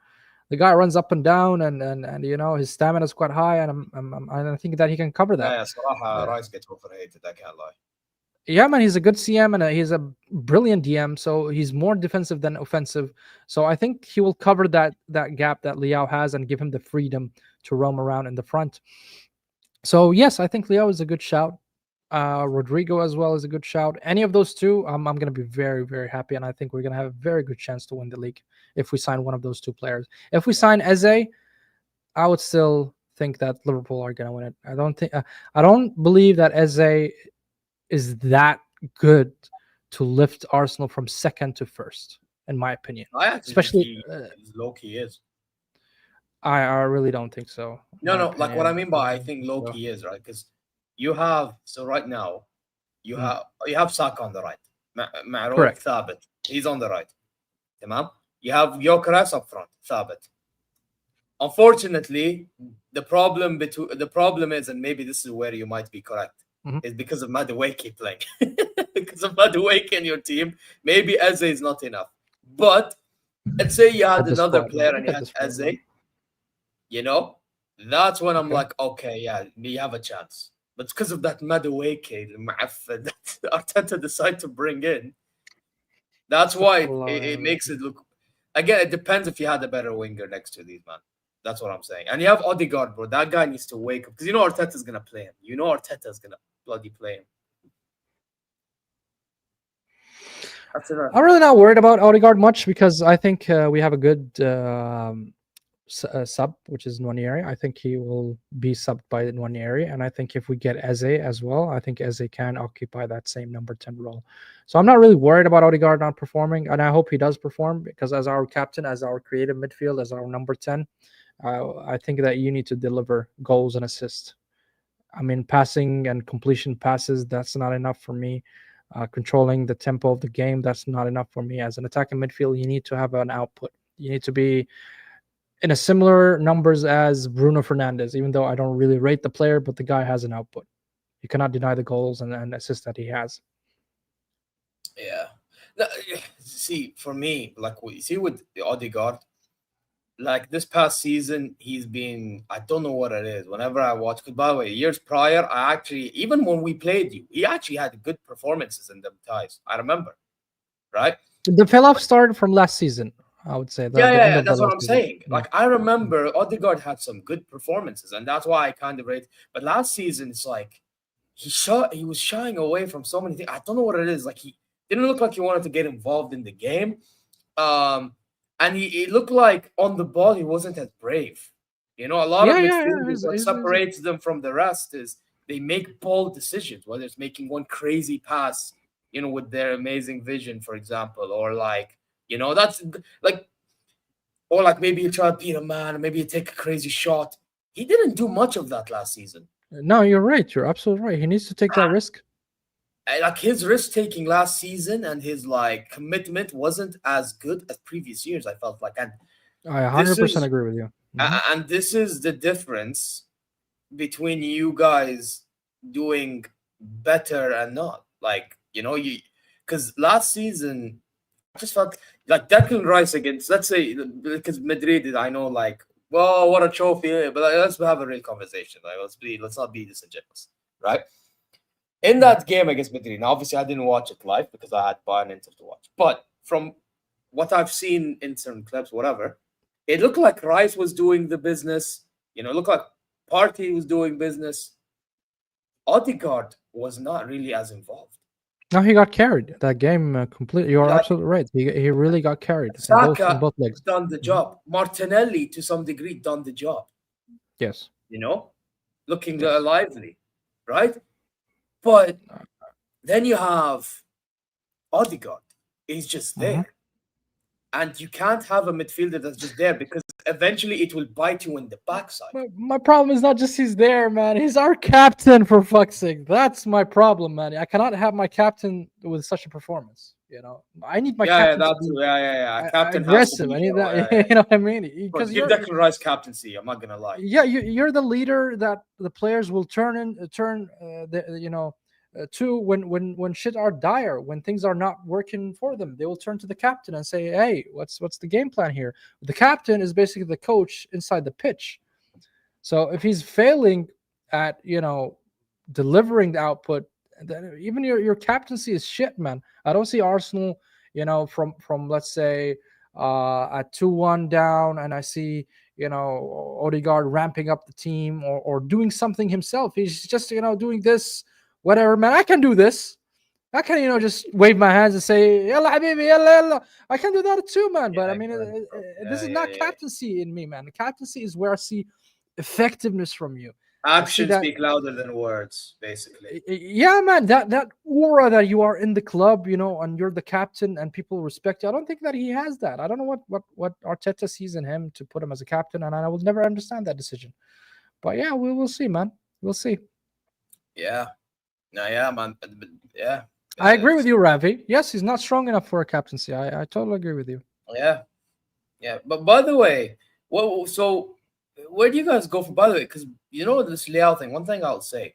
The guy runs up and down, and you know, his stamina is quite high, and I think that he can cover that.
Yeah, Salah,
Uh,
Rice gets overrated. I can't lie.
Yeah, man, he's a good CM, and he's a brilliant DM. So he's more defensive than offensive. So I think he will cover that gap that Liao has and give him the freedom to roam around in the front. So yes, I think Leo is a good shout. Rodrigo as well is a good shout. Any of those two, I'm going to be very, very happy, and I think we're going to have a very good chance to win the league if we sign one of those two players. If we sign Eze, I would still think that Liverpool are going to win it. I don't believe that Eze is that good to lift Arsenal from second to first, in my opinion.
I actually
Especially,
think he's low-key is.
I really don't think so.
No, like what I mean by I think low-key is, right? Because you have, so right now, you have Saka on the right. Ma'ruf
Correct.
Thabit. He's on the right. Tamam? You have Gyökeres up front, Thabit. Unfortunately, the problem is, and maybe this is where you might be correct, is because of Madueke playing. Because of Madueke in your team, maybe Eze is not enough. But let's say you had another player and you had Eze, you know, that's when I'm like, okay, yeah, we have a chance. But because of that Madueke, that Arteta decided to bring in, that's why it makes it look. Again, it depends if you had a better winger next to these, man. That's what I'm saying. And you have Odegaard, bro. That guy needs to wake up because you know Arteta's gonna play him. You know Arteta's gonna bloody play him. That's enough.
I'm really not worried about Odegaard much because I think we have a good sub, which is Nwaneri. I think he will be subbed by Nwaneri, and I think if we get Eze as well, I think Eze can occupy that same number 10 role. So I'm not really worried about Odegaard not performing, and I hope he does perform because as our captain, as our creative midfield, as our number 10, I think that you need to deliver goals and assists. I mean, passing and completion passes, that's not enough for me. Controlling the tempo of the game, that's not enough for me. As an attacking midfield, you need to have an output. You need to be in a similar numbers as Bruno Fernandes, even though I don't really rate the player, but the guy has an output. You cannot deny the goals and assists that he has.
Yeah. No, see, for me, like what you see with Odegaard, like this past season, he's been, I don't know what it is. Whenever I watch, because by the way, years prior, I actually, even when we played you, he actually had good performances in them ties. I remember, right?
The fell-off started from last season, I would say.
Yeah, that's what I'm saying. Like, I remember Odegaard had some good performances, and that's why I kind of rate. But last season, it's like he was shying away from so many things. I don't know what it is. Like, he didn't look like he wanted to get involved in the game. And he looked like on the ball he wasn't as brave. You know, a lot of midfielders, what separates them from the rest is they make bold decisions, whether it's making one crazy pass, you know, with their amazing vision, for example, or like, you know, that's like, or like maybe you try to beat a man, or maybe you take a crazy shot. He didn't do much of that last season.
No, you're right. You're absolutely right. He needs to take that risk.
Like his risk taking last season and his like commitment wasn't as good as previous years. I felt like, and
I 100% agree with you.
And this is the difference between you guys doing better and not. Like, you know, because last season I just felt like Declan Rice against, let's say, because Madrid, I know, like, well, what a trophy, but like, let's have a real conversation. Like, let's not be disingenuous, right? In that game against Madrid, now obviously I didn't watch it live because I had Bayern Inter to watch. But from what I've seen in certain clips, whatever, it looked like Rice was doing the business. You know, it looked like Partey was doing business. Odegaard was not really as involved.
No, he got carried that game completely. You're absolutely right. He really got carried.
Saka
in both legs.
done the job. Martinelli, to some degree, done the job.
Yes.
You know, looking lively, right? But then you have Odegaard. He's just there. And you can't have a midfielder that's just there because eventually it will bite you in the backside.
My problem is not just he's there, man. He's our captain, for fuck's sake. That's my problem, man. I cannot have my captain with such a performance. I need my
Yeah,
captain to
that's
be
Captain has to
aggressive.
be.
I need that.
Yeah.
You know what I mean?
Bro,
Because
give Declan Rice captaincy. I'm not gonna lie.
you're the leader that the players will turn to when shit are dire, when things are not working for them. They will turn to the captain and say, hey, what's the game plan here? The captain is basically the coach inside the pitch. So if he's failing at delivering the output, then even your captaincy is shit, man. I don't see Arsenal from let's say at 2-1 down, and I see Odegaard ramping up the team or doing something himself. He's just doing this, whatever, man. I can do this. I can just wave my hands and say yalla habibi, yalla yalla. I can do that too, man. But I mean, this is not captaincy in me, man. The captaincy is where I see effectiveness from you.
Actions speak louder than words, basically.
Yeah, man. That aura that you are in the club, and you're the captain and people respect you. I don't think that he has that. I don't know what Arteta sees in him to put him as a captain, and I will never understand that decision. But yeah, we will see, man. We'll see.
Yeah. No, yeah, man. Yeah.
I agree with you, Ravi. Yes, he's not strong enough for a captaincy. I totally agree with you.
Yeah. Yeah. But by the way, so where do you guys go for, by the way? Because this Liao thing, one thing I'll say,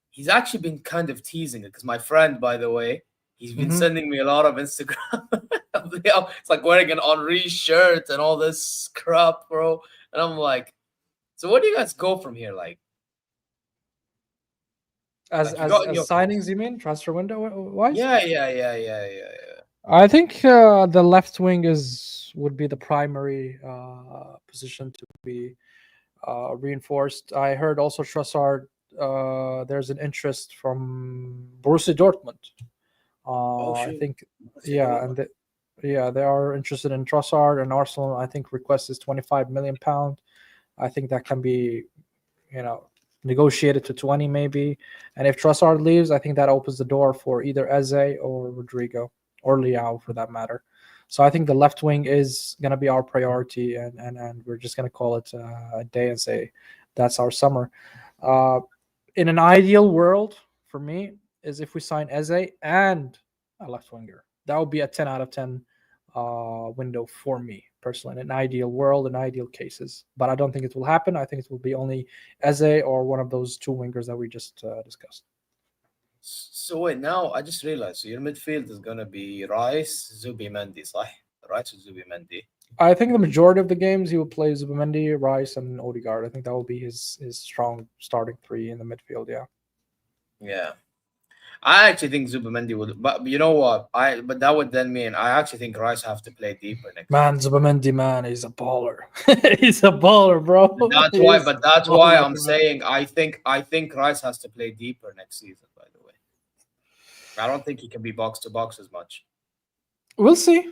he's actually been kind of teasing it, because my friend, by the way, he's been sending me a lot of Instagram of Liao. It's like wearing an Henri shirt and all this crap, bro. And I'm like, so where do you guys go from here? Like,
as signings, you mean transfer window wise?
Yeah.
I think the left wing would be the primary position to be reinforced. I heard also Trossard. There's an interest from Borussia Dortmund. I think, they are interested in Trossard, and Arsenal, I think, request is £25 million. I think that can be, negotiated to 20 maybe. And if Trossard leaves, I think that opens the door for either Eze or Rodrigo or Liao, for that matter. So I think the left wing is going to be our priority, and we're just going to call it a day and say that's our summer. In an ideal world for me is if we sign Eze and a left winger. That would be a 10 out of 10 window for me personally, in an ideal world, in ideal cases. But I don't think it will happen. I think it will be only Eze or one of those two wingers that we just discussed.
So wait, now I just realized, so your midfield is gonna be Rice, Zubimendi, صح? Rice or Zubimendi?
I think the majority of the games he will play Zubimendi, Rice, and Odegaard. I think that will be his strong starting three in the midfield.
Yeah. I actually think Zubimendi would, but you know what? But that would then mean I actually think Rice have to play deeper next.
Man, Zubimendi, man, he's a baller. He's a baller, bro.
That's why I'm saying I think Rice has to play deeper next season. By the way, I don't think he can be box to box as much.
We'll see.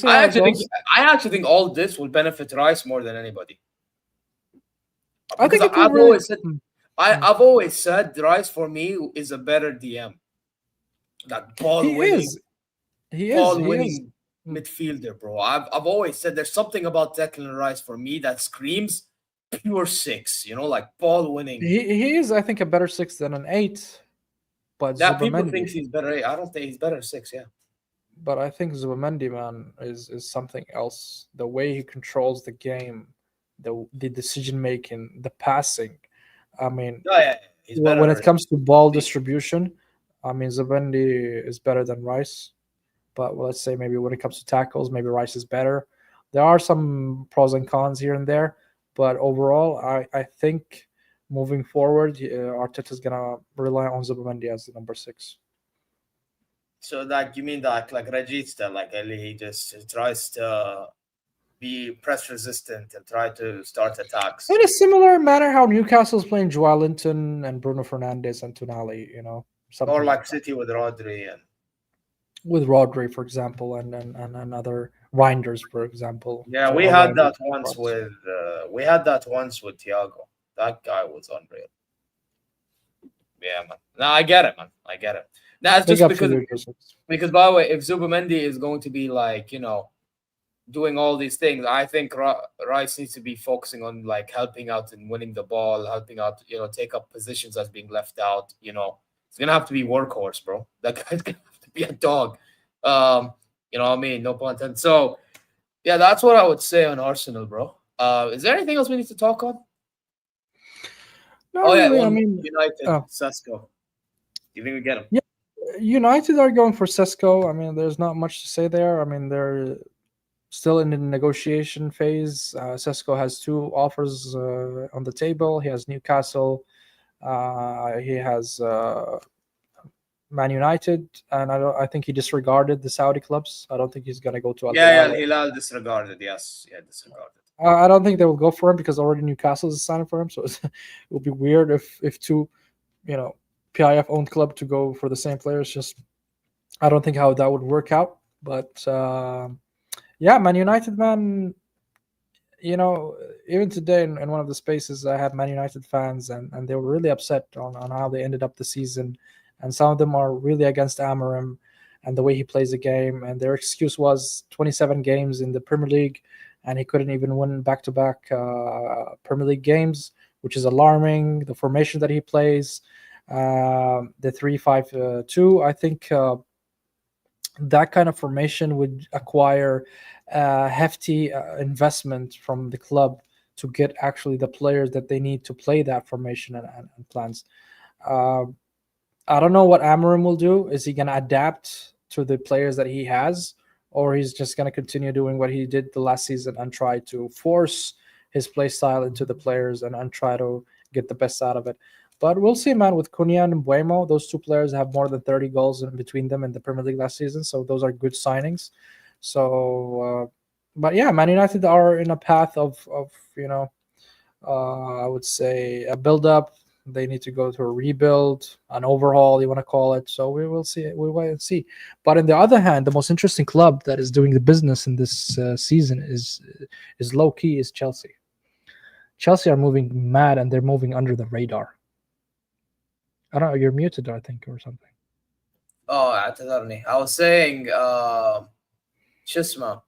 I actually think all this will benefit Rice more than anybody.
I think
I've always said Rice for me is a better DM. That ball winning midfielder, bro. I've always said there's something about Declan Rice for me that screams pure 6. Like ball winning.
He is, I think, a better 6 than an 8. But
that people think he's better 8. I don't think he's better 6. Yeah.
But I think Zubimendi, man, is something else. The way he controls the game, the decision making, the passing. I mean, when it comes to ball distribution, I mean, Zubimendi is better than Rice. But let's say maybe when it comes to tackles, maybe Rice is better. There are some pros and cons here and there. But overall, I think moving forward, Arteta is going to rely on Zubimendi as the number 6.
So that you mean that like Regista, like he just tries to be press resistant and try to start attacks.
In a similar manner how Newcastle's playing Joelinton and Bruno Fernandes and Tonali,
or like City with Rodri
for example, and other Reinders, for example.
Yeah, we had that once with Thiago. That guy was unreal. Yeah, man. No, I get it, man. I get it. That's just because by the way, if Zubimendi is going to be like, doing all these things. I think Rice needs to be focusing on like helping out and winning the ball, helping out, take up positions that's being left out. It's gonna have to be workhorse, bro. That guy's gonna have to be a dog. You know what I mean? No pun intended. So yeah, that's what I would say on Arsenal, bro. Is there anything else we need to talk on?
Not really.
Well,
I mean,
United, Sesko. You think we get him?
Yeah, United are going for Sesko. I mean, there's not much to say there. I mean, they're still in the negotiation phase. Sesko has 2 offers on the table. He has Newcastle. He has Man United, and I think he disregarded the Saudi clubs. I don't think he's gonna go to Al Hilal.
Hilal disregarded. Yes, disregarded.
I don't think they will go for him because already Newcastle is signing for him. So it will be weird if 2, PIF owned club to go for the same players. Just I don't think how that would work out. But yeah, Man United, man. Even today in one of the spaces, I had Man United fans, and they were really upset on how they ended up the season. And some of them are really against Amorim and the way he plays the game. And their excuse was 27 games in the Premier League, and he couldn't even win back-to-back Premier League games, which is alarming. The formation that he plays, the 3-5-2, I think that kind of formation would acquire hefty investment from the club to get actually the players that they need to play that formation and plans. I don't know what Amorim will do. Is he going to adapt to the players that he has, or he's just going to continue doing what he did the last season and try to force his play style into the players and try to get the best out of it? But we'll see, man. With Cunha and Mbeumo, those 2 players have more than 30 goals in between them in the Premier League last season, so those are good signings. So, but yeah, Man United are in a path of I would say a build-up. They need to go to a rebuild, an overhaul, you want to call it. So we will see. We'll wait and see. But on the other hand, the most interesting club that is doing the business in this season is low key is Chelsea. Chelsea are moving mad, and they're moving under the radar. I don't know. You're muted, I think, or something.
Oh, I was saying, Chisma.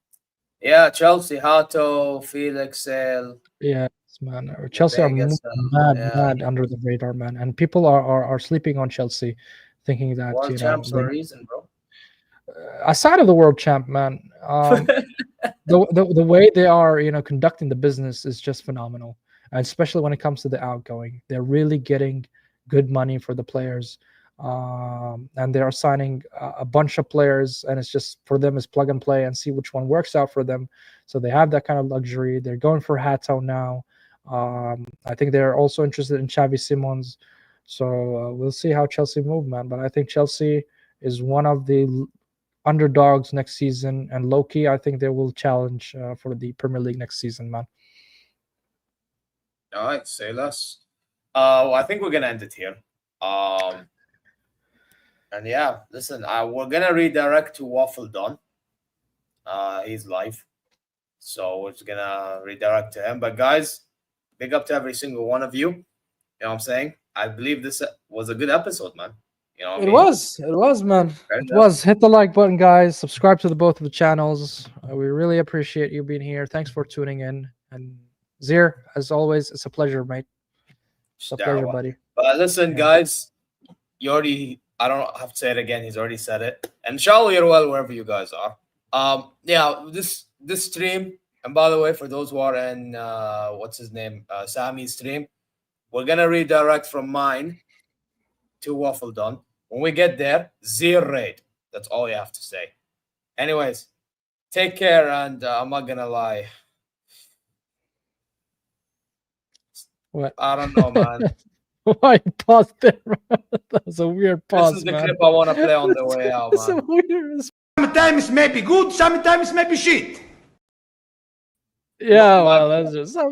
Yeah, Chelsea, Hato, Felix, Sale.
Yeah, man. Chelsea are moving mad under the radar, man. And people are sleeping on Chelsea, thinking that
World champs for a reason, bro.
Aside of the world champ, man, the way they are, conducting the business is just phenomenal. And especially when it comes to the outgoing, they're really getting good money for the players, and they are signing a bunch of players, and it's just for them is plug and play and see which one works out for them. So they have that kind of luxury. They're going for Hato now. I think they're also interested in Xavi Simons. So we'll see how Chelsea move, man. But I think Chelsea is one of the underdogs next season, and low-key, I think they will challenge for the Premier League next season, man.
All right, say less. Well, I think we're gonna end it here. And yeah, listen, we're gonna redirect to Waffle Don. He's live, so we're just gonna redirect to him. But guys, big up to every single one of you. You know what I'm saying? I believe this was a good episode, man. You know what I mean?
It was, man. It was. Hit the like button, guys. Subscribe to both of the channels. We really appreciate you being here. Thanks for tuning in. And Zeer, as always, it's a pleasure, mate. It's a pleasure, buddy.
But listen, guys, I don't have to say it again. He's already said it. And inshallah, you're well wherever you guys are. Yeah, this stream, and by the way, for those who are in what's his name, Sammy's stream, we're gonna redirect from mine to Waffle Don. When we get there, Zeer raid. That's all you have to say. Anyways, take care, and I'm not gonna lie.
What?
I don't know, man.
Why you paused there? That was a weird pause.
This is the clip I want to play on the way out, man.
Sometimes maybe good, sometimes maybe shit.
Yeah, well, that's just